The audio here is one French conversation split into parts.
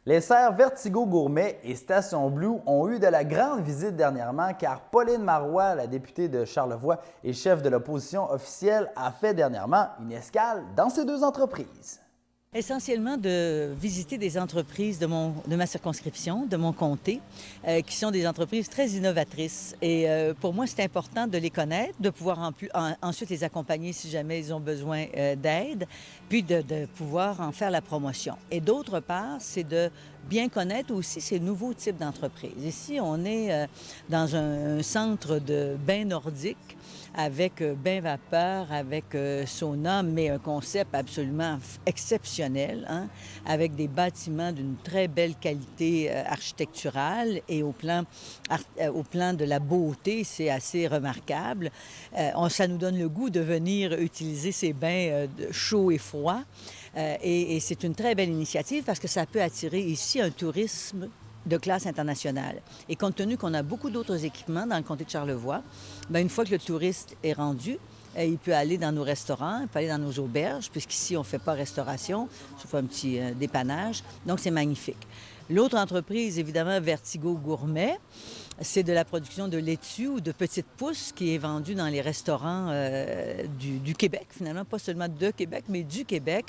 Les serres Vertigo Gourmet et Station Blue ont eu de la grande visite dernièrement car Pauline Marois, la députée de Charlevoix et chef de l'opposition officielle, a fait dernièrement une escale dans ces deux entreprises. Essentiellement de visiter des entreprises de ma circonscription, de mon comté, qui sont des entreprises très innovatrices. Et pour moi, c'est important de les connaître, de pouvoir ensuite les accompagner si jamais ils ont besoin d'aide, puis de pouvoir en faire la promotion. Et d'autre part, c'est de bien connaître aussi ces nouveaux types d'entreprises. Ici, on est dans un centre de bains nordiques avec bain vapeur, avec sauna, mais un concept absolument exceptionnel, hein, avec des bâtiments d'une très belle qualité architecturale et au plan de la beauté, c'est assez remarquable. Ça nous donne le goût de venir utiliser ces bains chauds et froids. Et c'est une très belle initiative parce que ça peut attirer ici un tourisme de classe internationale. Et compte tenu qu'on a beaucoup d'autres équipements dans le comté de Charlevoix, bien, une fois que le touriste est rendu, il peut aller dans nos restaurants, il peut aller dans nos auberges, puisqu'ici, on ne fait pas restauration, sauf un petit dépannage. Donc, c'est magnifique. L'autre entreprise, évidemment, Vertigo Gourmet, c'est de la production de laitue ou de petites pousses qui est vendue dans les restaurants du Québec, finalement, pas seulement de Québec, mais du Québec.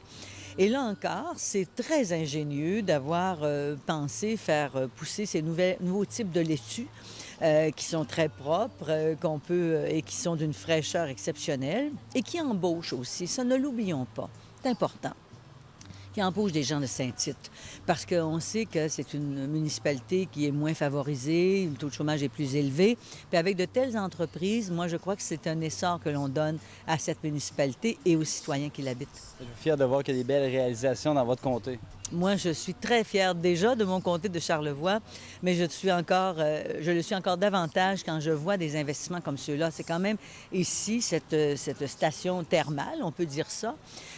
Et là encore, c'est très ingénieux d'avoir pensé faire pousser ces nouveaux types de laitue qui sont très propres, et qui sont d'une fraîcheur exceptionnelle et qui embauchent aussi. Ça, ne l'oublions pas. C'est important. Qui embauche des gens de Saint-Tite. Parce qu'on sait que c'est une municipalité qui est moins favorisée, le taux de chômage est plus élevé. Puis avec de telles entreprises, moi, je crois que c'est un essor que l'on donne à cette municipalité et aux citoyens qui l'habitent. Je suis fier de voir qu'il y a des belles réalisations dans votre comté. Moi, je suis très fière déjà de mon comté de Charlevoix, mais je le suis encore davantage quand je vois des investissements comme ceux-là. C'est quand même ici, cette station thermale, on peut dire ça,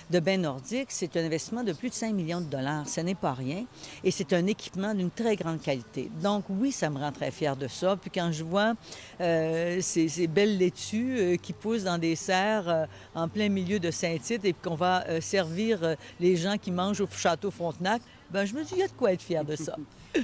de bains nordiques, c'est un investissement de plus de 5 millions de dollars. Ce n'est pas rien et c'est un équipement d'une très grande qualité. Donc oui, ça me rend très fière de ça. Puis quand je vois ces belles laitues qui poussent dans des serres en plein milieu de Saint-Tite et qu'on va servir les gens qui mangent au Château Frontenac, bien, je me dis, il y a de quoi être fière de ça.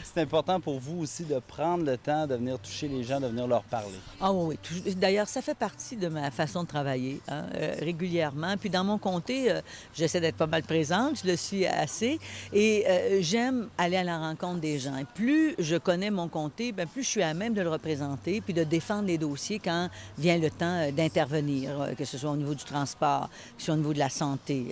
C'est important pour vous aussi de prendre le temps de venir toucher les gens, de venir leur parler. Ah oui, oui. D'ailleurs, ça fait partie de ma façon de travailler, hein, régulièrement. Puis dans mon comté, j'essaie d'être pas mal présente, je le suis assez. Et j'aime aller à la rencontre des gens. Et plus je connais mon comté, bien, plus je suis à même de le représenter puis de défendre les dossiers quand vient le temps d'intervenir, que ce soit au niveau du transport, que ce soit au niveau de la santé,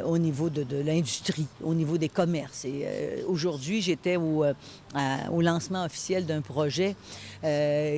au niveau de l'industrie, au niveau des commerces. Et aujourd'hui, j'étais au lancement officiel d'un projet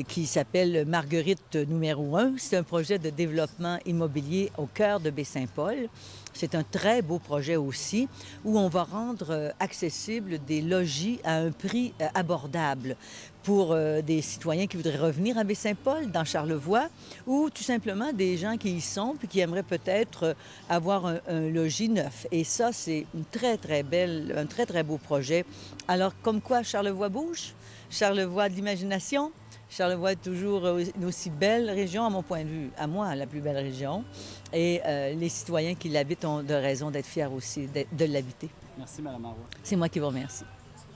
qui s'appelle Marguerite numéro 1. C'est un projet de développement immobilier au cœur de Baie-Saint-Paul. C'est un très beau projet aussi où on va rendre accessible des logis à un prix abordable pour des citoyens qui voudraient revenir à Baie-Saint-Paul, dans Charlevoix, ou tout simplement des gens qui y sont puis qui aimeraient peut-être avoir un logis neuf. Et ça, c'est un très, très beau projet. Alors, comme quoi Charlevoix bouge, Charlevoix de l'imagination, Charlevoix est toujours une aussi belle région, à mon point de vue, à moi, la plus belle région. Et les citoyens qui l'habitent ont de raison d'être fiers aussi de l'habiter. Merci, Mme Marois. C'est moi qui vous remercie.